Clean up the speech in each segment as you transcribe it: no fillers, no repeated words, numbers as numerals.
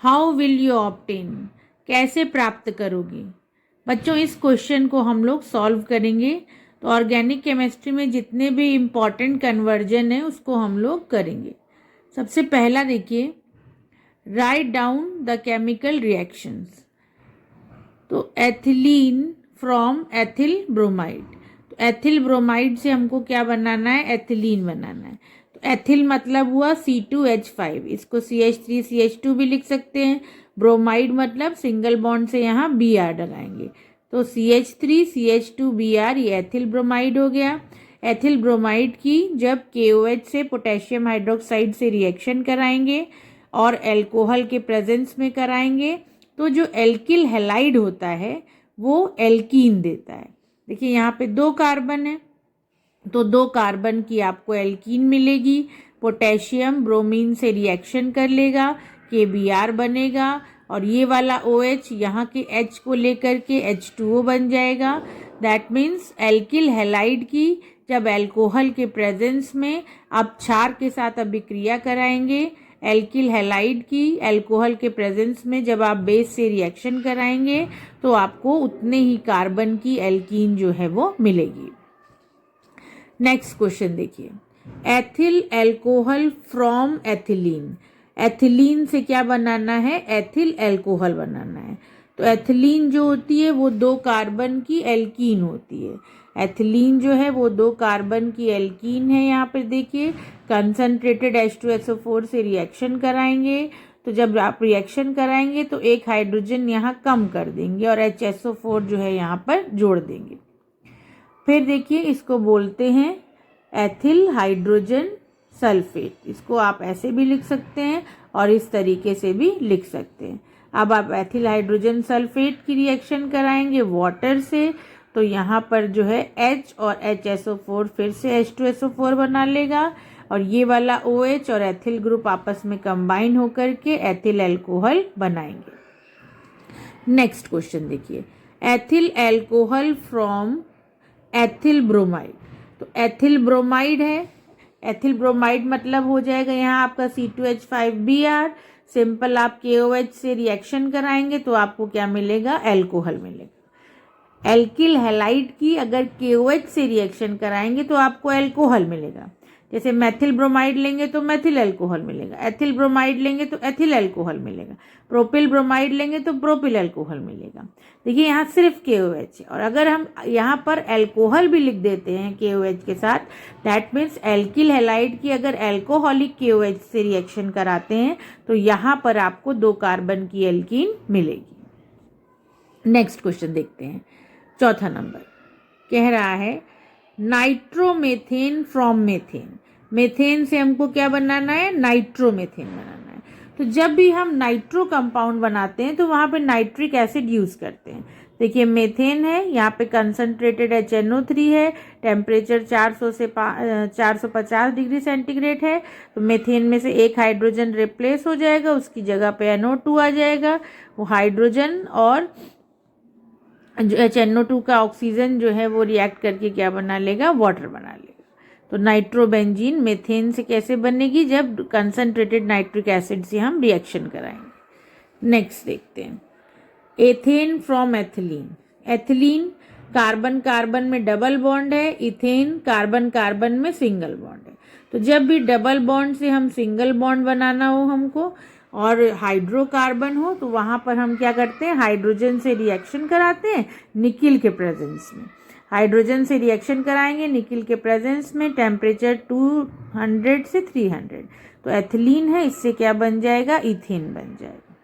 How will you obtain, कैसे प्राप्त करोगे। बच्चों इस क्वेश्चन को हम लोग सॉल्व करेंगे। तो ऑर्गेनिक केमिस्ट्री में जितने भी इम्पॉर्टेंट कन्वर्जन है उसको हम लोग करेंगे। सबसे पहला देखिए, write down the chemical reactions. तो एथिलीन फ्रॉम एथिल ब्रोमाइड, तो एथिल ब्रोमाइड से हमको क्या बनाना है, एथिलीन बनाना है। तो एथिल मतलब हुआ C2H5, इसको CH3CH2 भी लिख सकते हैं। ब्रोमाइड मतलब सिंगल बॉन्ड से यहाँ Br लगाएंगे, तो CH3CH2Br, ये एथिल ब्रोमाइड हो गया। एथिल ब्रोमाइड की जब KOH से पोटेशियम हाइड्रोक्साइड से रिएक्शन कराएंगे और एल्कोहल के प्रेजेंस में कराएंगे तो जो एल्किल हैलाइड होता है वो एल्कीन देता है। देखिए यहाँ पे 2 कार्बन है, तो 2 कार्बन की आपको एल्कीन मिलेगी। पोटेशियम ब्रोमीन से रिएक्शन कर लेगा, KBr बनेगा और ये वाला OH यहाँ के H को लेकर के H2O बन जाएगा। दैट मीन्स एल्किल हैलाइड की जब एल्कोहल के प्रेजेंस में आप क्षार के साथ अभिक्रिया कराएंगे, एल्किल हैलाइड की एल्कोहल के प्रेजेंस में जब आप बेस से रिएक्शन कराएंगे तो आपको उतने ही कार्बन की एल्कीन जो है वो मिलेगी। नेक्स्ट क्वेश्चन देखिए, ethyl alcohol from ethylene. Ethylene से क्या बनाना है, एथिल एल्कोहल बनाना है। तो एथिलीन जो होती है वो 2 कार्बन की एल्कीन होती है। एथिलीन जो है वो 2 कार्बन की एल्कीन है। यहाँ पे देखिए कंसनट्रेटेड H2SO4 से रिएक्शन कराएंगे, तो जब आप रिएक्शन कराएंगे तो एक हाइड्रोजन यहाँ कम कर देंगे और HSO4 जो है यहाँ पर जोड़ देंगे। फिर देखिए इसको बोलते हैं एथिल हाइड्रोजन सल्फेट। इसको आप ऐसे भी लिख सकते हैं और इस तरीके से भी लिख सकते हैं। अब आप एथिल हाइड्रोजन सल्फेट की रिएक्शन कराएंगे वाटर से, तो यहाँ पर जो है H और HSO4 फिर से H2SO4 बना लेगा और ये वाला OH और एथिल ग्रुप आपस में कंबाइन होकर के एथिल एल्कोहल बनाएंगे। नेक्स्ट क्वेश्चन देखिए, ethyl alcohol from ethyl bromide. तो एथिल ब्रोमाइड है, एथिल ब्रोमाइड मतलब हो जाएगा यहाँ आपका C2H5Br। सिंपल आप KOH से रिएक्शन कराएंगे तो आपको क्या मिलेगा, एल्कोहल मिलेगा। एल्किल हैलाइड की अगर KOH से रिएक्शन कराएंगे तो आपको एल्कोहल मिलेगा। जैसे मेथिल ब्रोमाइड लेंगे तो मेथिल एल्कोहल मिलेगा, एथिल ब्रोमाइड लेंगे तो एथिल एल्कोहल मिलेगा, प्रोपिल ब्रोमाइड लेंगे तो प्रोपिल एल्कोहल मिलेगा। देखिए यहाँ सिर्फ KOH है और अगर हम यहाँ पर एल्कोहल भी लिख देते हैं KOH के साथ, दैट मीन्स एल्किल हैलाइड की अगर एल्कोहलिक KOH से रिएक्शन कराते हैं तो यहाँ पर आपको 2 कार्बन की एल्कीन मिलेगी। नेक्स्ट क्वेश्चन देखते हैं, चौथा नंबर कह रहा है नाइट्रोमेथेन फ्रॉम मेथेन। मेथेन से हमको क्या बनाना है, नाइट्रोमेथेन बनाना है। तो जब भी हम नाइट्रो कंपाउंड बनाते हैं तो वहाँ पे नाइट्रिक एसिड यूज़ करते हैं। देखिए मेथेन है, यहाँ पे कंसनट्रेटेड HNO3 है, टेम्परेचर 400 से 450 डिग्री सेंटीग्रेड है। तो मेथेन में से एक हाइड्रोजन रिप्लेस हो जाएगा, उसकी जगह पे NO2 आ जाएगा। वो हाइड्रोजन और जो HNO2 का ऑक्सीजन जो है वो रिएक्ट करके क्या बना लेगा, वाटर बना लेगा। तो नाइट्रोबेंजीन मेथेन से कैसे बनेगी, जब कंसनट्रेटेड नाइट्रिक एसिड से हम रिएक्शन कराएंगे। नेक्स्ट देखते हैं, ethane from ethylene. Ethylene carbon carbon में डबल बॉन्ड है, इथेन कार्बन कार्बन में सिंगल बॉन्ड है। तो जब भी डबल बॉन्ड से हम सिंगल बॉन्ड बनाना हो हमको और हाइड्रोकार्बन हो तो वहाँ पर हम क्या करते हैं, हाइड्रोजन से रिएक्शन कराते हैं निकिल के प्रेजेंस में। हाइड्रोजन से रिएक्शन कराएंगे निकिल के प्रेजेंस में, टेम्परेचर 200 से 300। तो एथिलीन है, इससे क्या बन जाएगा, इथेन बन जाएगा।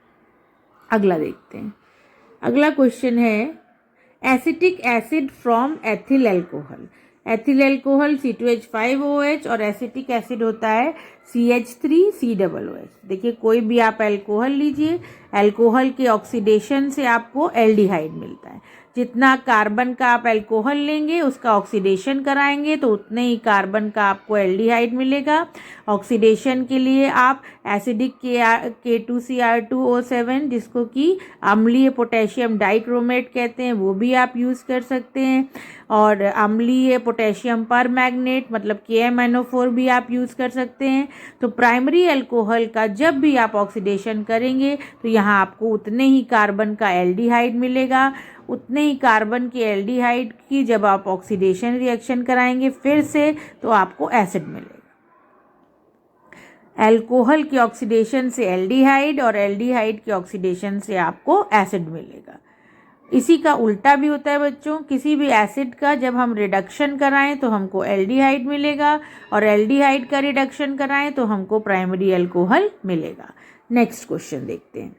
अगला देखते हैं, अगला क्वेश्चन है acetic acid from ethyl alcohol. Ethyl alcohol C2H5OH और एसिटिक एसिड होता है CH3COOH। देखिए कोई भी आप एल्कोहल लीजिए, एल्कोहल के ऑक्सीडेशन से आपको एल्डिहाइड मिलता है। जितना कार्बन का आप एल्कोहल लेंगे उसका ऑक्सीडेशन कराएंगे तो उतने ही कार्बन का आपको एल्डिहाइड मिलेगा। ऑक्सीडेशन के लिए आप एसिडिक K2Cr2O7 जिसको कि अम्लीय पोटेशियम डाइक्रोमेट कहते हैं वो भी आप यूज़ कर सकते हैं, और अम्लीय पोटेशियम परमैंगनेट मतलब KMnO4 भी आप यूज़ कर सकते हैं। तो प्राइमरी अल्कोहल का जब भी आप ऑक्सीडेशन करेंगे तो यहाँ आपको उतने ही कार्बन का एल्डिहाइड मिलेगा, उतने ही कार्बन की एल्डिहाइड की जब आप ऑक्सीडेशन रिएक्शन कराएंगे फिर से तो आपको एसिड मिलेगा। अल्कोहल की ऑक्सीडेशन से एल्डिहाइड और एल्डिहाइड की ऑक्सीडेशन से आपको एसिड मिलेगा। इसी का उल्टा भी होता है बच्चों, किसी भी एसिड का जब हम रिडक्शन कराएं तो हमको एल्डिहाइड मिलेगा और एल्डिहाइड का रिडक्शन कराएं तो हमको प्राइमरी अल्कोहल मिलेगा। नेक्स्ट क्वेश्चन देखते हैं।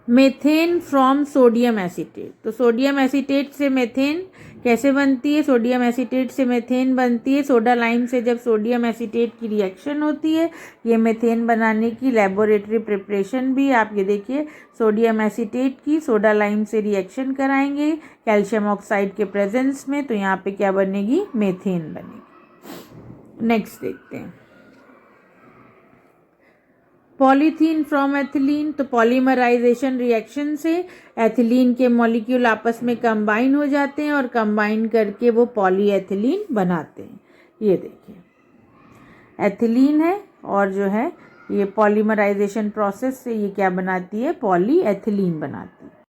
Methane from sodium acetate. तो सोडियम एसीटेट से मेथेन कैसे बनती है? सोडियम एसीटेट से मेथेन बनती है सोडा लाइम से। जब सोडियम एसीटेट की रिएक्शन होती है, ये मेथेन बनाने की लेबोरेटरी प्रिपरेशन भी आप ये देखिए, सोडियम एसीटेट की सोडा लाइम से रिएक्शन कराएंगे कैल्शियम ऑक्साइड के प्रेजेंस में, तो यहाँ पे क्या बनेगी? मेथेन बनेगी। नेक्स्ट देखते हैं। Polythene from ethylene. तो पॉलीमराइजेशन रिएक्शन से एथिलीन के मॉलिक्यूल आपस में कंबाइन हो जाते हैं और कंबाइन करके वो पॉलीएथिलीन बनाते हैं। ये देखिए एथिलीन है और जो है ये पॉलीमराइजेशन प्रोसेस से ये क्या बनाती है? पॉलीएथिलीन बनाती है।